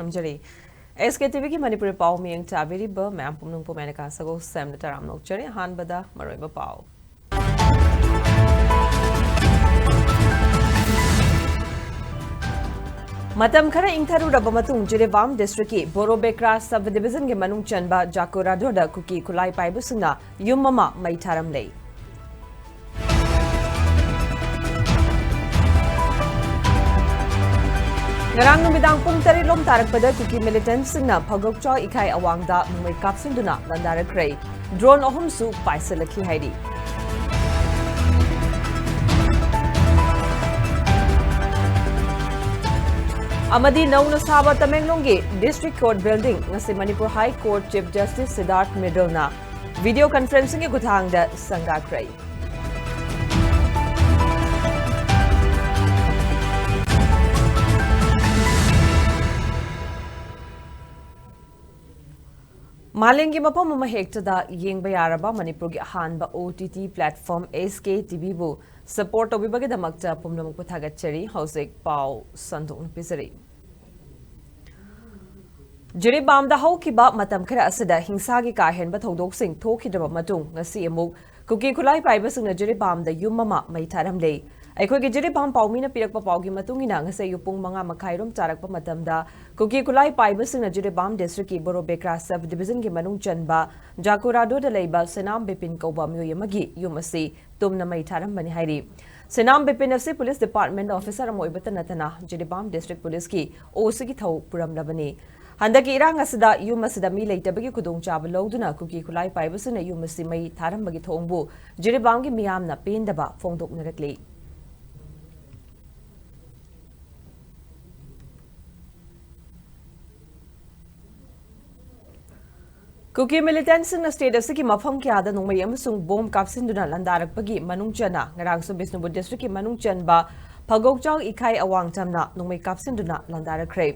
थमजरी SKTV की मणिपुरी पाव मियंग चाबिरिबा ma'am पुमनुंग पुमेनका सगो same तराम नोकचरे हानबदा मरोइबा पाव मतम खरा इंथरुरबा मतुंग जिरेबाम डिस्ट्रिक्ट की बोरोबेक्रा सब डिवीजन के मनुंग चनबा जाकोराडोदा कुकी खुलाई पाइबुसिंगना युम ममा मई थारम लेई ngarang numidang pung tarilom tarakpada kuki militants singna phagokchaw ikai awangda mumai kapsinduna landarakrai drone ohum su paisalaki haidi amadi nauna saba Tamenglong ge district court building ngasi Manipur High Court Chief Justice Siddharth Middle na video conferencing ge guthangda sangakrai Malengi mapam mama hektada yengba yaraba Manipur gi hanba OTT platform SKTV bu support obibage damakta pumnamuk pathagachari hosek pau sandong pisari Jiri bamda haukiba matam khara asada hingsa gi ka henba thodok sing thokidaba matung ngasi amuk kuki khulai paiba singna jiri bamda yummama mai tharam lei aikoi gi jiri bam paumina pirakpa paugi matungina ngase yupung manga makhairom charakpa matamda kuki kulai paiba singna jiri bam district ki borobekra sub division ki manung chanba jakorado da leiba senam bipin koba myoyamagi yumasi tumna mai tharam bani hairi senam bipin fc police department officer amoibata natana jiri bam district police ki oc ki thau puram labani handaki irang asida yumasida mi leitabagi kudong chaba loduna kuki kulai paiba singna yumasi mai tharam bagi thongbu jiri bam ki miyamna pendaba fongdok narakli Kuki militants in the state of Siki Mafam Kiada no Mayamsung bomb capsinduna landarak pagi manung chana ngarang so Bisnubu district manung chanba Pagokchang ikai awang tamna no may capsinduna landarak crave.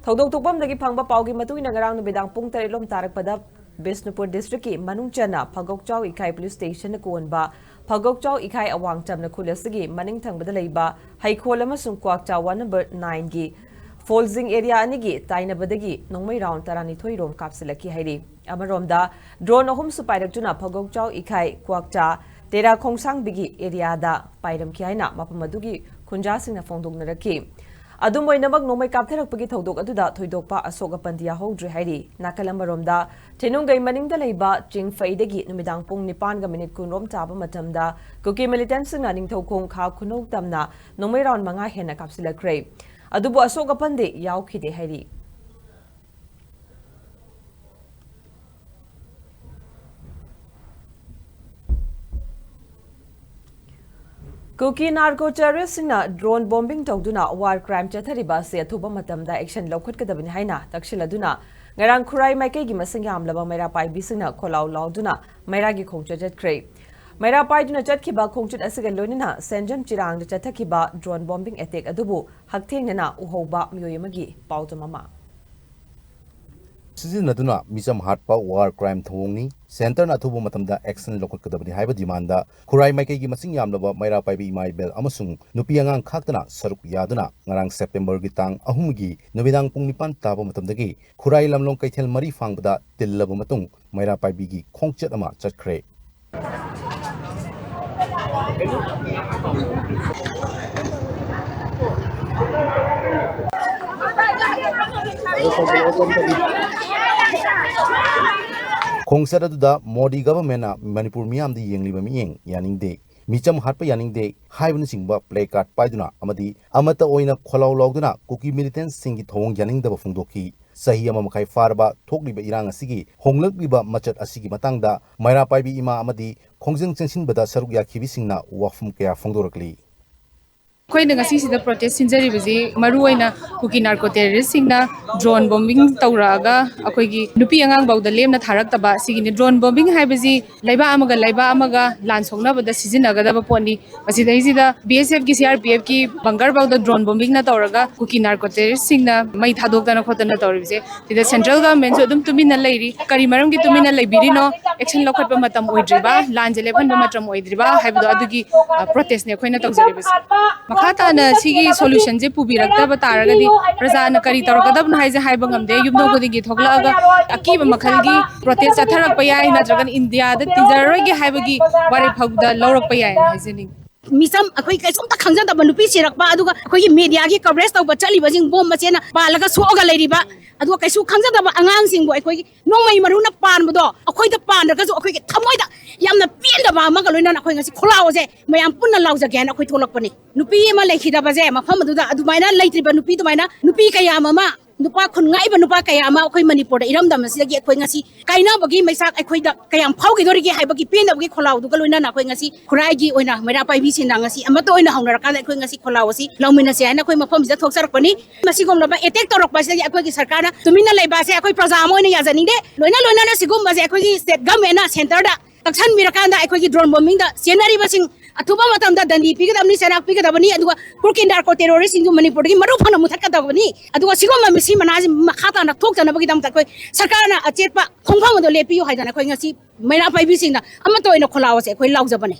Thodok tupam dagi pangba paugi matu in ngarang no bidang pung tarilom tarak pada Bisnupur district manung chana Pagokchang ikai police station na kuonba Pagokchang ikai awang tamna kulasigi maning tang badalaiba haikola sung kwakta 1 number 9 gi Folzing area anigi taina badagi nongmai round tarani thoirom kapsilaki hairi amaromda drone ohum su pairakjuna phagokchaw ikai kwakta tera khongsang bigi area da pairam ki haina mapamadugi khunja singna fongdoknaraki adumoinamak nongmai kaptharakpagi thodok aduda thoidokpa asoka pandia hodri hairi nakalambaromda thenungai maningda leiba chingfaidagi numidang pung 9 kunrom taba matamda kuki militants na ningthokong kha khunok tamna nongmai round manga hena kapsilakrai adubu asoka pande yaukide hairi Kuki narco terrorists na drone bombing tawduna war crime chathariba se athuba matamda action lokhatkadabani haina takshiladuna ngarang khurai maikai gi masing yamlaba maira pai bisina kholaw lawduna maira gi khongcha jatkre maira pai duna jatkhiba khongchut asiga loinina senjam chirang da chathakhiba drone bombing attack adubu hakthengna uhoba myoyamagi pautama Sizinaduna misam hatpa war crime thongni center na thubu matamda action lokhatkadabani haiba demanda khurai maikai gi masing yamlaba maira paibi maibel amasung nupi angang khaktana saruk yaduna ngarang September gi tang 3 gi nubidang pung 9 taba matamdagi khurai lamlong kaithel mari fangbada tillaba matung maira paibi gi khongchat ama chatkhre Khongsarada Modi government na Manipur miyam di yengliba miyeng yaningde micham hatpa yaningde haibun singba play card paiduna amadi amata oina kholaw lawduna kuki militants singi thong yaningda ba phungdoki sahi ama makai farba thokliba irang asigi honglakliba machat asigi matangda maira paibi ima amadi khongjeng chengsinbada saruk yakhibi singna wafum kya phongdorakli Koi na ngasi sida protest sinjari bazi maruaina kuki narco terrorist singna drone bombing tawraga akoi gi nupi angang bawda lemna tharak taba sigini drone bombing haibazi laiba amaga lan songna bada sizinaga da poni basi dai sida BSF ki CRPF ki bangar bawda drone bombing na tawraga kuki narco terrorist singna mai thadok dana khotana tawribse sida central government so dum tumina lairi kari maram ki tumina laibiri no action lokhatpa matam oidriba lanje lephan matam oidriba haibdo adugi protest ne khoina tawjaribis makhata na sigi solution je pubirakta ba taragadi praja na kari tawrakadab na haije haiba ngamde yumno godigi thoklaga akiba makhalgi protest atharak pa yai na dragan india da tijarogi haibagi wari phagda lawrak pa yai haijeni मिसम अखोई कैसुम तक खंगजदब नुपी सिरकबा अदुगा अखोई media की coverage तौब चलीबा जिंग बोम मचेना पालगा सोगा लेरिबा अदुगा कैसु खंगजदब अंगांग सिंगबो अखोई नोंमै मरुना पानबदो अखोई the पानरगजु अखोई के थमोइदा यामना पेंदबा मगा लोइना अखोई ngasi खोलाओजे मयाम पुन्ना लाउजा गेन अखोई थोलकपनी नुपी एमा लेखिदबा जे मफम अदुदा अदुमाइना लेत्रिबा नुपी दुमाइना नुपी कयाम अमा नुपा खुनगाइबा नुपा कयाम अखोई मणिपुर इरमदम सिदगी अखोई ngasi काइनाबगी मैसाक अखोई द कयाम फाउगी दोरिगी हाइबगी पेंदबगी खोलाउ दुगा लोइना अखोई ngasi खुराइगी ओइना मैरा पाइबी सिना ngasi amato oina haunaraka अखोई ngasi खोलावसी लौमिनसे हाइना अखोई मफम सिदा थोकसरकपनी मसिगोमलबा अटैक तौरकपा सिदगी अखोई सरकारना तुमिना लेबासे अखोई प्रजा मोइना याजनिंदे लोइना लोइना सिगुमबासे अखोई स्टेट गवर्नमेंट ना सेंटर दा तक्सन मिरकांदा अखोई ड्रोन बॉम्बिंग दा सेनरी बसिंग अथुबा मतमदा दंडी पिगदबनी सेना पिगदबनी अदुगा पुरकिंदार को टेररिस्ट सिंगु मणिपुर की मरु फन मुथकदबनी अदुगा सिगोम मिसी मनाजी मखाता न थोकतनबगी दम तकोई सरकारना अचेतपा खोंफाम दो लेपियो हाइदना अखोई ngasi मैना पाइबी सिंगना अमतो ओइना खोलावसे अखोई लाउजबने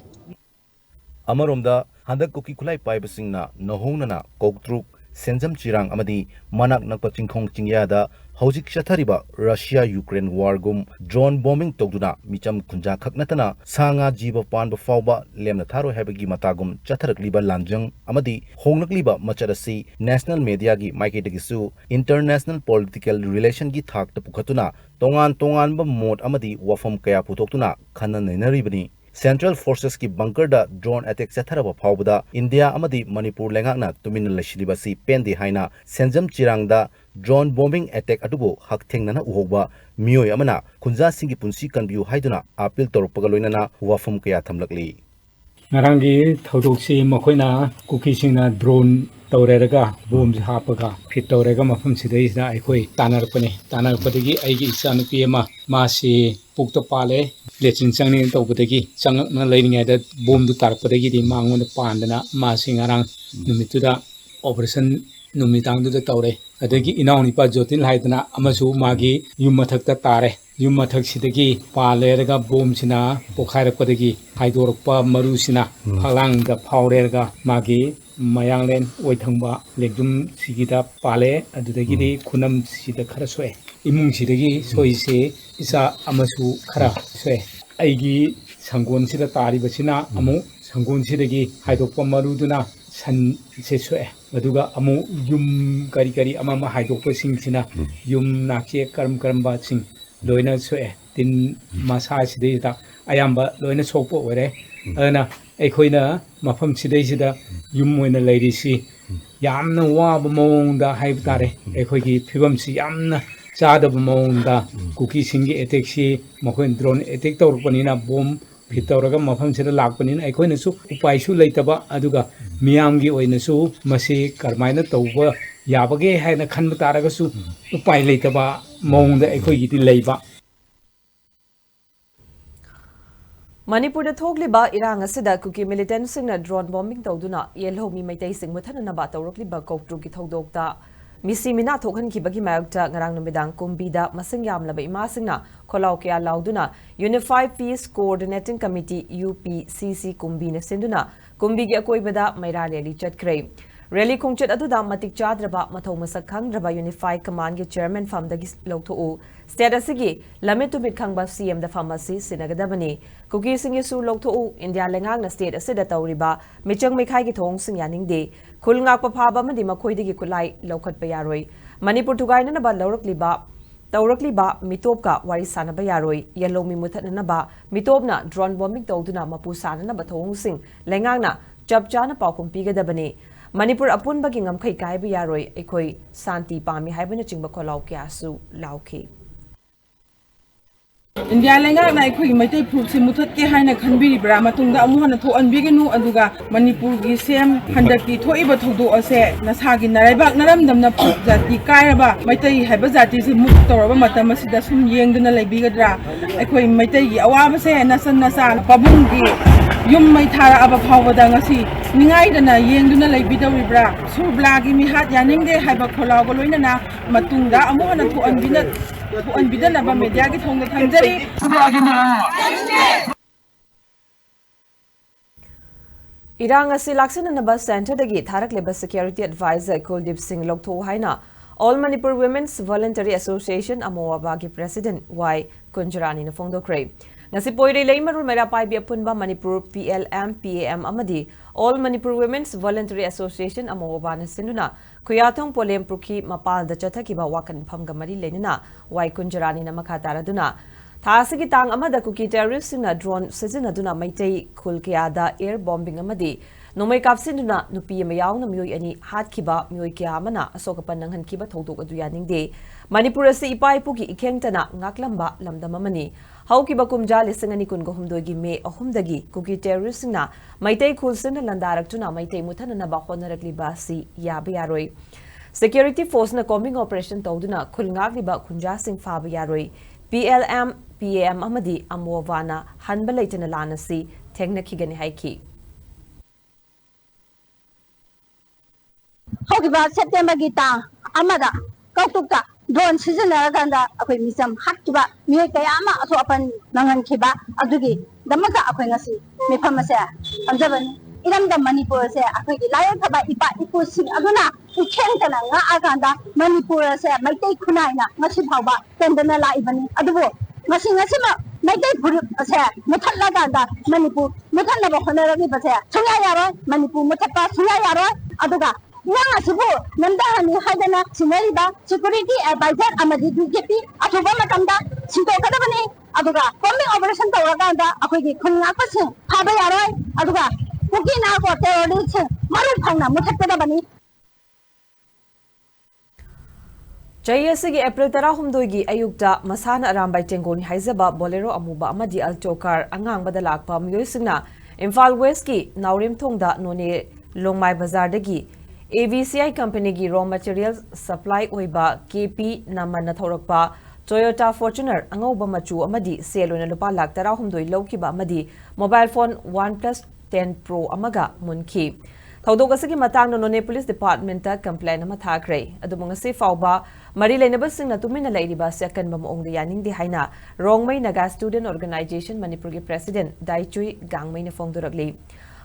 अमरोमदा हंदक कुकी खुलाई पाइबसिंगना नहोंगना कोकट्रुक सेंजम चिरांग अमदी मनाक नकपा चिंखोंग चिंगयादा हौजिक चथरिबा रशिया यूक्रेन वारगुम ड्रोन बॉम्बिंग तौदुना मिचम खुंजा खकनतना सांगा जीव पानब फावबा लेमना थारो हैबगी मतागुम चथरकलिबा लांजंग अमदी होंगनकलिबा मचरसी नेशनल मीडिया की माइकेटगिसु इंटरनेशनल पॉलिटिकल रिलेशन की थाक पुखतुना तोंगान तोंगानबा मोड अमदी वफम कया पुथोक्तुना खनन नैनरिबनी सेंट्रल फोर्सेस की बंकर दा ड्रोन अटैक चथरब फावबदा इंडिया अमदी मणिपुर लेंगाकना तुमिन लसिलिबसी पेंदे हाइना सेंजम चिरांगदा ड्रोन बॉम्बिंग अटैक अटुबो हकथेंगना उहोबा मियोय अमना खुंजा सिंगी पुंसी कनबियु हाइदुना अपील तौरपगा लोइनना वफम कया थमलकली नारंगी थौदोक्सी मखोइना कुकीसिंगना ड्रोन तौरेरगा बोम हापगा फिट तौरेगा मफम सिदैसना अखोई तानरपदगी आइगी इचानुपी अमा मासी पुक्तो पाले लेचिन चंगनी तौबदगी चंगना लेनिङाइदा बोम दु तारपदगी दि मांगोन पांदना मासी ngarang numittuda operation numitangduda तौरे अदगी इनाउनिपा Jyotin हाइदना अमसु मागी युम मथकता तारे युम मथक सिदगी पालेरगा बोम सिना पोखारपदगी हाइदोरपा मरुसिना फलांगदा फावरेरगा मागी मयांगलेन ओइथंबा लेगुम सिगिदा पाले अदुदगिदी खुनम सिदा खरा सोए इमुंग सिदगी सोइसे इसा अमसु खरा सोए आइगी संगोन सिदा तारी बसिना अमु संगोन सिदगी हाइदोपा मरुदुना सन से सोए अदुगा अमु युम करी करी अमा हाइदोपा सिंगसिना युम नाके करम सिंग लोइना सोए तिन मासा सिदैदा अयाम्बा लोइना सोपो ओरे अना अखोइना मफम सिदैसिदा युम ओइना लैरिसी यामना वाबा मौंदा हाइब तारे अखोइगी फिबमसी यामना चादब मौंदा कुकी सिंगी अटैकसी मखोइन ड्रोन अटैक तौरपनिना बोम फितौरगा मफम सिदा लाकपनिना अखोइनासु उपायसु लैतबा अदुगा मियामगी ओइनासु मसी करमाइना तौबा याबगे हाइना खनब तारगसु उपाय लैतबा मौंदा अखोइगी लैबा मणिपुर थोकलिबा इरांग असिदा कुकी मिलिटेंट सिंगना ड्रोन बॉम्बिंग तौदुना येलहोमी मैतै सिंग मुथननबा तौरकलिबा कोकट्रुकी थौदोक्ता मिसी मिना थोखनखिबगी मायक्ता ngarang numidang kumbida masing yamlaba ima singna kholaw kya lauduna Unified Peace Coordinating Committee UPCC kumbina sinduna kumbigi akoibada maira rally chatkhre rally khongchat aduda matik chadraba mathau masak khangdraba Unified Command gi chairman famdagi lawthu state asigi lamitu mit khangba CM da pharmacy sinagadabani kuki singi su lawthu India lengang na state asida tawriba michang mekhai gi thong sing yaningde khulngak pa phaba madi makhoidigi kulai lawkhat pa yaroi Manipur thugaina na ba lawrakliba tawrakliba mitopka wari sanaba yaroi yalomi muthanna ba mitopna drone bombing tawduna mapu sanana ba thong sing lengang na chapchana paukum pigadabani Manipur apun bagi ngamkhai kaiba yaroi ekhoi santi pami haibana chingba kholaw kya su lauki India lenga na ekhoi maitai phuk si muthat ke haina khanbiri bra matungda amuhana tho anbigenu aduga Manipur gi sem handaki thoiba thodo ase nasagi naraibak naramdam na phuk jati kairaba maitai haiba jati si muk toraba matam asida sum yengduna leibigadra ekhoi maitai gi awaba se nasan nasan pabung gi yum mai thara aba phawada ngasi ningai dana yengduna leibidawibra surbla gi mi hat yaningde haiba kholaw goloina na matungda amuhana tho anbina ꯊꯣꯛꯍꯟꯕꯤꯗꯅꯕ ꯃꯦꯗꯤꯌꯥꯒꯤ ꯊꯣꯡꯗ ꯊꯝꯖꯔꯤ Irang asi laksananaba centerdagi tharakleba security advisor Kuldeep Singh Lokhtho haina All Manipur Women's Voluntary Association Amowaba gi president Y Kunjarani na phongdokre ngasi poire leimarul mera pai bi punba Manipur PLM PAM amadi All Manipur Women's Voluntary Association Amowaba na sinuna kuyathong polem prukhi mapal da chathakiba wakan phamga mari lenina Y Kunjarani na makataraduna Thasigi tang amada kuki terrorist na drone sizinaduna maitei khulkiada air bombing amadi nomai kapsinduna nupi mayaw na myoy ani hatkiba myoy kya amana asokapan nang hankiba thodok adu yaningde Manipur si ipai puki ikengtana ngaklamba lamdamamani haukiba kumja lisangani kun gohumdogi me ahumdagi kuki terrorist na maitei khulsina landaraktuna maitei muthana ba honarakliba si yabe yaroi Security force na combing operation tawduna khulngagliba kunja sing faba yaroi PLM PAM amadi Amovana hanba leitana lanasi thengna khigani haiki Hokiba September gita amada kautuka drone seasonal ganda akoi misam hakkiba mi kayama aso apan nangan khiba adugi damaka akoi ngasi mi phamase anjabani iram da Manipur se akoi gi layak thaba ipa ipu sing aduna ukheng tana nga aganda Manipur se maitai khunai na ngasi phawba tendana la ibani adubo ngasi ma maitai phuru se muthala ganda Manipur muthala ba khona ragi ba se sunya yaro Manipur mutapa sunya yaro aduga Yang asibu nandahani hadana sinariba security advisor amadi DGP atuba matamda sinto kadabani aduga bombing operation tawaganda akoigi khunga pasing phaba yaroi aduga pukina ko terrorist maru phangna muthakadabani JSG April 13 gi ayukta masana arambai tengoni haizaba bolero amuba amadi alto car angang badalakpa myoisingna Imphal West ki Naurim thongda none Longmai Bazar dagi AVCI company gi raw materials supply oiba KP namana thorakpa Toyota Fortuner angauba machu amadi selona lupa lakh 13 laukiba amadi mobile phone OnePlus 10 Pro amaga munki Thodok asigi matang no ne police department ta complaint ama thakre adumang se fawba mari lenaba singna tumina lairiba second bam ong yaning di haina rongmai naga student organization Manipur gi president Daichui Gangmai ne fongdoragli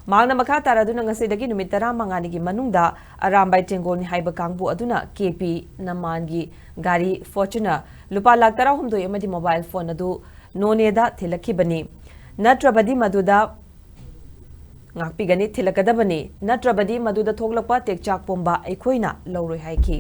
Magna makha taraduna ngase dagi numit 15 gi manungda arambai tengoni haiba kangbu aduna KP namangi gari Fortuner lupa lakh 13 amadi mobile phone adu noneda thilakibani natrabadi maduda ngakpigani thilakadabani natrabadi maduda thoglakpa tekchak pomba aikhoina lauroi haiki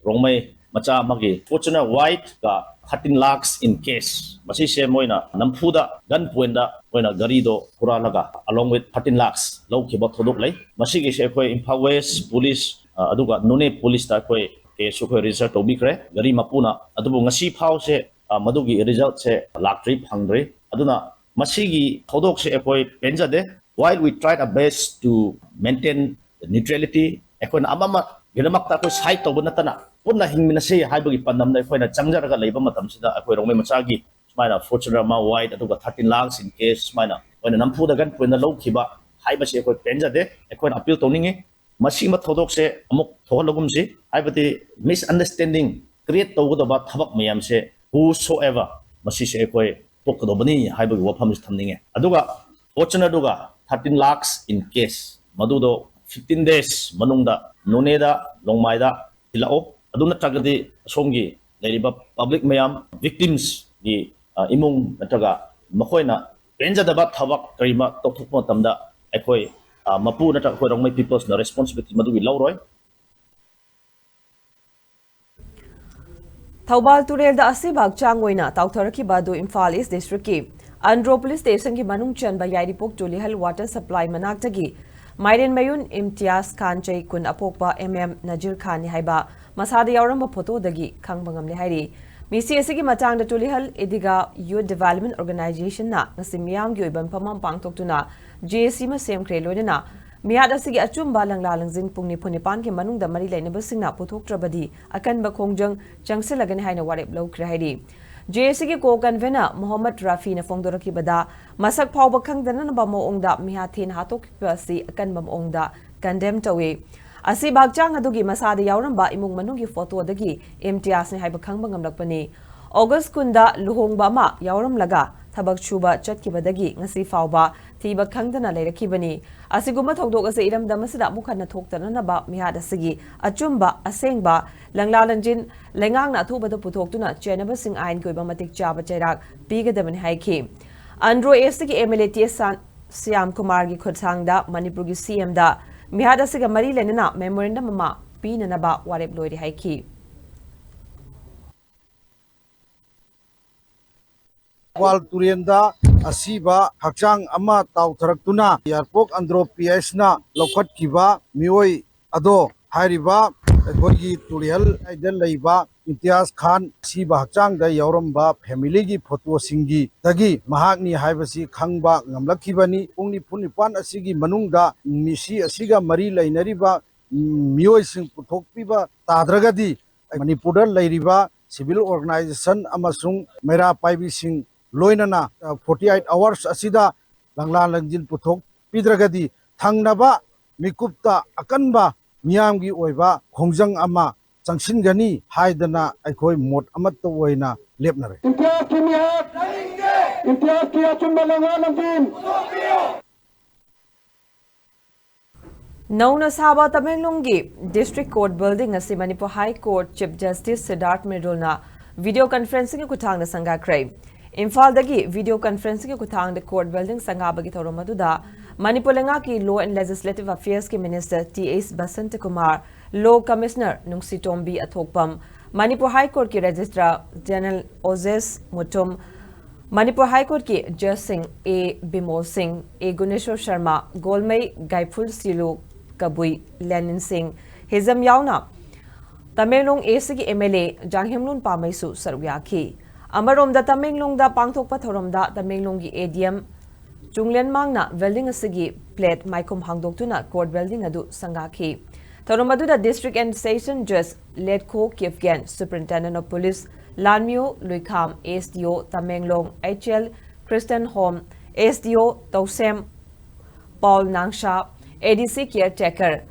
Rongmai macha magi Fortuner white ka 13 lakhs in case masi se moina nampuda gun poinda moina gari do pura laga along with 13 lakhs low ki ba thodok lai masi gi se khoi Imphal West police aduga none police ta khoi ke su khoi register to bikre gari mapuna adubu ngasi phau se madugi result se lakri phangre aduna masi gi thodok se khoi penjade while we tried our best to maintain neutrality ekon amama gidamak ta khoi side to bunatana punna hingmina se haibagi pandam na khoina changjaraga leiba matam sida akhoi rongmai machagi smaina Fortuner ma wide aduga 13 lakhs in case smaina oina nampuda gan poina lokhiba haiba se akhoi penjade akhoi appeal toningi masi ma thodok se amuk thogalagum si haibati misunderstanding create tawgoda thabak mayam se whosoever masi se akhoi tokdobani haibagi wafam thamninge aduga Fortuner duga 13 lakhs in case madudo 15 days manungda noneda longmaida tilao aduna tagadi songi leriba public mayam victims gi imung nataga makoina penjadaba thabak karima tokthokma tamda aikoi mapu nata khoi rongmai peoples na responsibility madugi lawroi Thaubal Turel da asibak changoina tawtharaki badu Imphal East District ki Andro Police Station ki manung chanba yairipok Tulihal water supply manaktagi Mairen Mayun Imtiaz Khan Chai Kun Apokpa Najir Khan ni haiba masada yauramba photo dagi khangbangam le hairi misi asigi matang da Tulihal Ediga Youth Development Organization na ngasimyam gi oiban pamam pangtoktuna JC ma semkre loina miad asigi achumba langla langjing pungni phunipan ki manung da mari lainaba singna puthoktrabadi akan ba khongjang changsilagani haina warep lokre hairi JC ki ko convener Muhammad Rafi na fongdoraki bada masak phawba khangdana na ba moongda miha thin hatok pasi akan bam ongda condemn tawe Asi bagjang adugi masada yauramba imung manungi photo dagi MTS ni haiba khangba ngamlakpani. August kunda luhongba ma yauram laga thabak chuba chatkibadagi ngasi fawba thiba khangdana leirakibani. Asiguma thokdok ase iram damasida mukhanna thoktana ba mihad asigi achumba asengba langlalanjin lengangna thubada puthoktuna chenaba sing ain koiba matik chaba chairak pigadabani haiki. Andro Estigi MLA Siam Kumar gi Khotsangda Manipur gi CM da mihad asiga mari lenana memorandum ma pinana ba warep loiri haiki. Wal Turienda Asiba Hakchang Ama Tautaraktuna Yarpok Andro PS na Lokat Kiba Mioi Ado Hariba Gorgi Turiel Aidel Leiba Imtiaz Khan Siba Hakchang da Yauramba Family gi Photo Singi Tagi Mahagni Haibasi Khangba Ngamlakibani Ungni Punipan Asigi Manungda Misi Asiga Mari Lainariba Mioi Sing Puthokpiba Tadragadi Manipur Lairiba Civil Organization Amasung Mera Paibi Sing Loinana 48 hours asida langlan langjin puthok pidragadi thangnaba mikupta akanba miyamgi oiba khongjang ama changsingani haidana aikoi mot amatta oina lepnare Nauna Saba Tamenglong District Court Building asi Manipur High Court Chief Justice Siddharth Mirulna video conferencing kutang na sangakray. Imphal dagi video conferencing kutang the court building sangabagi thoromaduda Manipur ki Law and Legislative Affairs ki Minister T.S. Basant Kumar, Law Commissioner Nungsi Tombi Athokpam, Manipur High Court ki Registrar General Ozes Mutum, Manipur High Court ki Judge Singh A. Bimol Singh, A. Guneshwar Sharma, Golmai Gaiful Silu Kabui, Lenin Singh, Hizam Yauna, Tamenglong ACG MLA Janghimlun Pamaisu Sarwyaki. Amarom da Tamenglong da Pangthok Pathorom da Tamenglong gi ADM Chunglen Mangna Welding Asigi Plate Maikum Hangdoktuna Court Welding Adu Sangaki. Thoromadu da District and Station Judge Ledko Kifgen Superintendent of Police Lanmio Luikam SDO Tamenglong HL Kristen Home SDO Tausem Paul Nangsha ADC Caretaker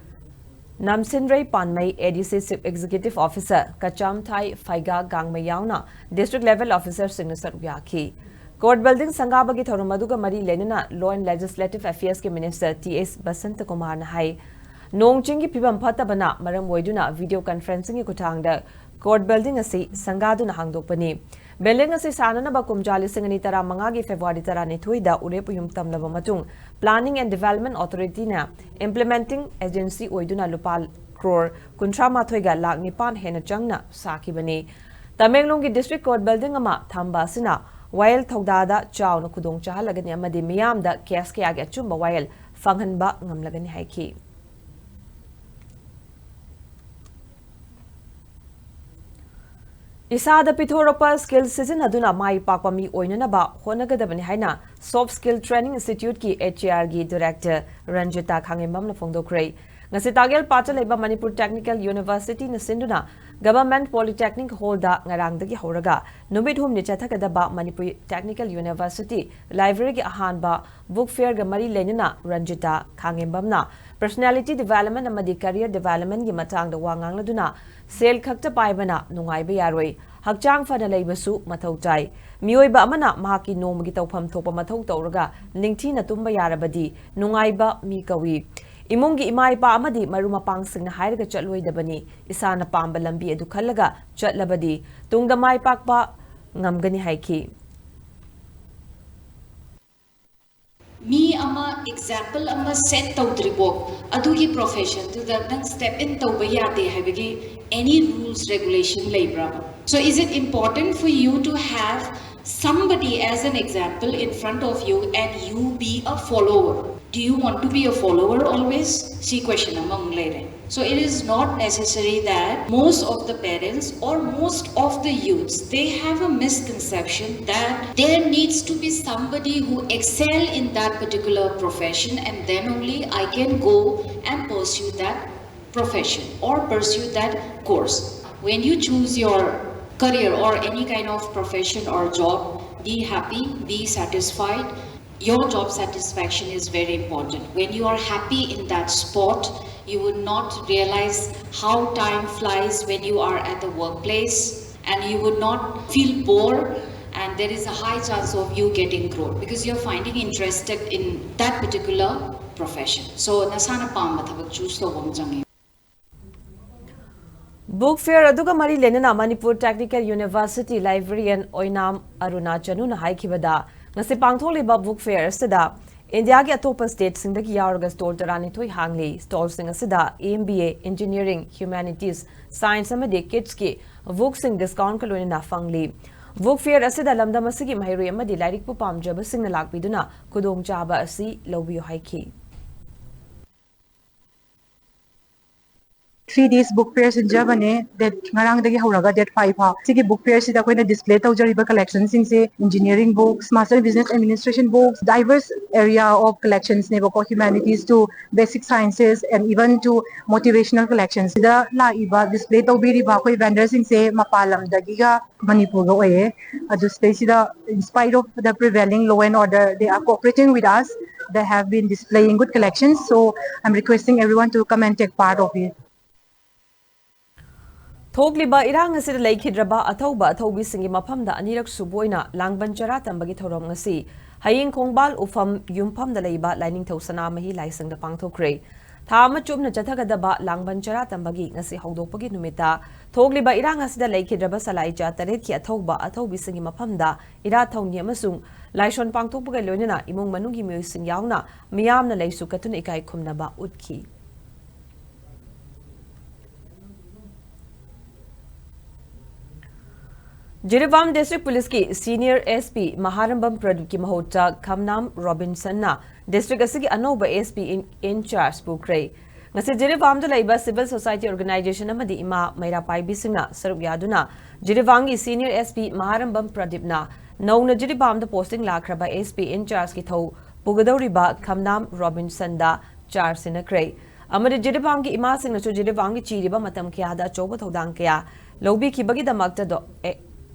Namsinray Panmai ADC Chief Executive Officer Kacham Thai Faiga Gangmayauna District Level Officer Signature Vyaki. Court Building Sangabagi Thoromaduga Mari Lenina Law and Legislative Affairs ke Minister T.S. Basant Kumar Nahai Nong Chingi Pibam Patabana Maram Waiduna video conferencing Kutangda Court Building asi Sangaduna Hangdopani Building asi Sanana Bakum Jali Singani Tara Mangagi February Tara Nituida Urepuyum Tamlava Matung Planning and Development Authority na Implementing Agency Oiduna Lupal Crore Kuntra Mathoiga Lag Nipan Hena Changna Sakibani Tamenglong District Court Building ama Thamba Sina While Togdada Chow no Kudong Chahalagani Amadi Miam da Kiaski Agachumba while Fanghanba Ngamlagani Haiki. Isada Pithoropa Skill Season Aduna Mai Pakami Oinanaba Honagadabani Haina Soft Skill Training Institute ki HRG Director Ranjita Khangembam na Fongdokray. Ngasitagel Pataleba Manipur Technical University na Sinduna Government Polytechnic Hall da ngarangdagi horaga numit hum ni chathakadaba Manipur Technical University Library gi ahanba book fair ga mari lenina Ranjita Khangembamna Personality Development amadi Career Development gi matang da wangang laduna sel khakta paibana nungaiba yaroi hakchang fana leibasu mathau tai mioiba amana mahaki nomagi tawpham thopa mathau tawraga ningthi na tumba yarabadi nungaiba mi kawi Imungi imai pa amadi maruma pangsing na hairaga chatloi dabani isana pamba lambi edu khalaga chatlabadi tungda mai pakpa ngamgani haiki Me ama example ama set tawdribo adugi profession to the step in tawba yade habigi any rules regulation labra. So is it important for you to have somebody as an example in front of you and you be a follower? Do you want to be a follower always? See question among lady. So it is not necessary that most of the parents or most of the youths, they have a misconception that there needs to be somebody who excel in that particular profession and then only I can go and pursue that profession or pursue that course. When you choose your career or any kind of profession or job, be happy, be satisfied. Your job satisfaction is very important. When you are happy in that sport, you would not realize how time flies when you are at the workplace, and you would not feel bored, and there is a high chance of you getting growth because you're finding interested in that particular profession. So nasana pamba thabak choose to wam jangi. Book fair aduga mari lenana Manipur Technical University Librarian Oinam Aruna Chanu na haikibada ngasi pangtholiba book fair asida India ki atopa state singdagi yauraga store tarani thoi hangli stall sing asida MBA Engineering Humanities Science amadi kids ki book sing discount kalonina fangli book fair asida lamdam asigi mahiroi amadi lairik pu pamjaba singna lakbiduna kudong chaba asi lobiyo haiki 3 days book fairs in Germany that ngarang dagi hauraga that 5 ha sigi book fairs sida koina display tawjariba collections sing se engineering books master business administration books diverse area of collections ne bako humanities to basic sciences and even to motivational collections sida la iba display tawbiri ba koi vendors sing se mapalam dagi ga Manipur ga oye adu space sida in spite of the prevailing law and order they are cooperating with us. They have been displaying good collections, so I'm requesting everyone to come and take part of it. Thogliba irang asida laikhidraba athauba athaubi singi maphamda anirak suboina langban chara tambagi thorom ngasi haying khongbal ufam yumpham da leiba lining thosana mahi laisang da pangthokre thama chumna chathagadaba langban chara tambagi ngasi hawdokpagi numita thogliba irang asida laikhidraba salai cha taret ki athauba athaubi singi maphamda ira thongni amasung laishon pangthokpaga loinana imong manungi myoising yauna miyamna leisu katuna ikai khumnaba utki Jiribam District Police ki Senior SP Maharambam Pradip ki mahota Kamnam Robinson na District asigi anoba SP in charge pukre ngasi Jiribam da laiba Civil Society Organization amadi ima maira paibi singna sarup yaduna Jiribam ki Senior SP Maharambam Pradip na nauna Jiribam da posting lakraba SP in charge ki thau pugadoriba Kamnam Robinson da charge sinakre amadi Jiribam ki ima singna chu Jiribam ki chiriba matam kya da choba thodang kya lobi ki bagi da makta do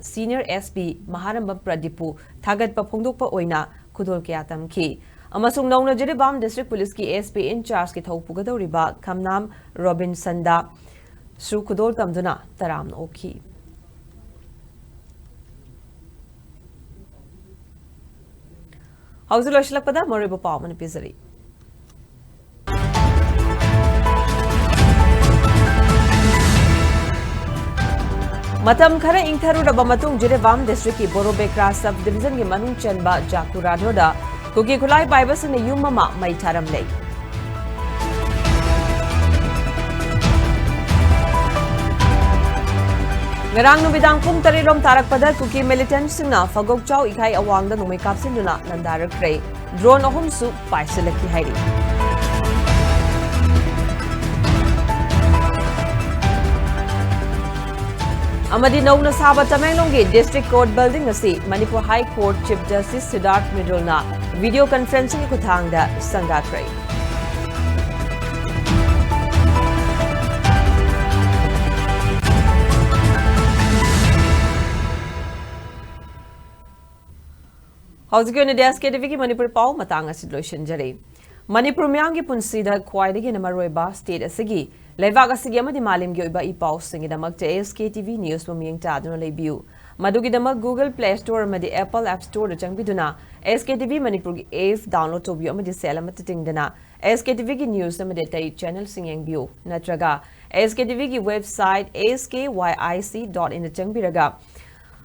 Senior SP Maharambam Pradipu Thagat pa phongdokpa oina khudol kya tamki amasung nauna Jiribam District Police ki SP in charge ki thaupugadoriba Kamnam Robinson da su khudol tamduna taram okhi Hausul ashlakpada moriba pawman pizari Matam khara ingtharu raba matung Jiribam District ki Borobekra Sub Division ki manung chanba Jakura da kuki khulai paiba sine yumama mai tharam lei Ngarang nubidang pung tarilom tarak pada kuki militant singna fagok chau ikai awangda numai kapsinduna nandarak rei drone ahum su paisilaki hairi Amadi nauna saba Tamenglong District Court Building asi Manipur High Court Chief Justice Siddharth Midolna video conferencing kuthangda sangatrai How's Sktv'S ki Manipur pau matang asi loishan jare Manipur myang ki punsida khwaidagi namaroiba state asigi Leivak asigi amadi malim gi oiba ipau singidamak te Sktv'S news mamiyeng taduna leibiu madugidamak Google Play Store amadi Apple App Store da changbiduna Sktv'S Manipur gi app download tobiu amadi sel amati tingdana Sktv'S gi news amadi tai channel singeng biu natraga Sktv'S gi website skyyic.in da changbiraga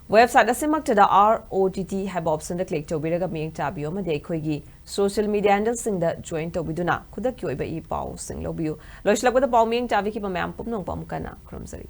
website asimaktada ROTT have option da click tobiraga miyeng tabiu amadi ekhoigi social media handles sing da join tobiduna kudak ki oiba I pau sing lobiu loislakda pau miyeng tabi ki pamam pumnong pamkana kromsari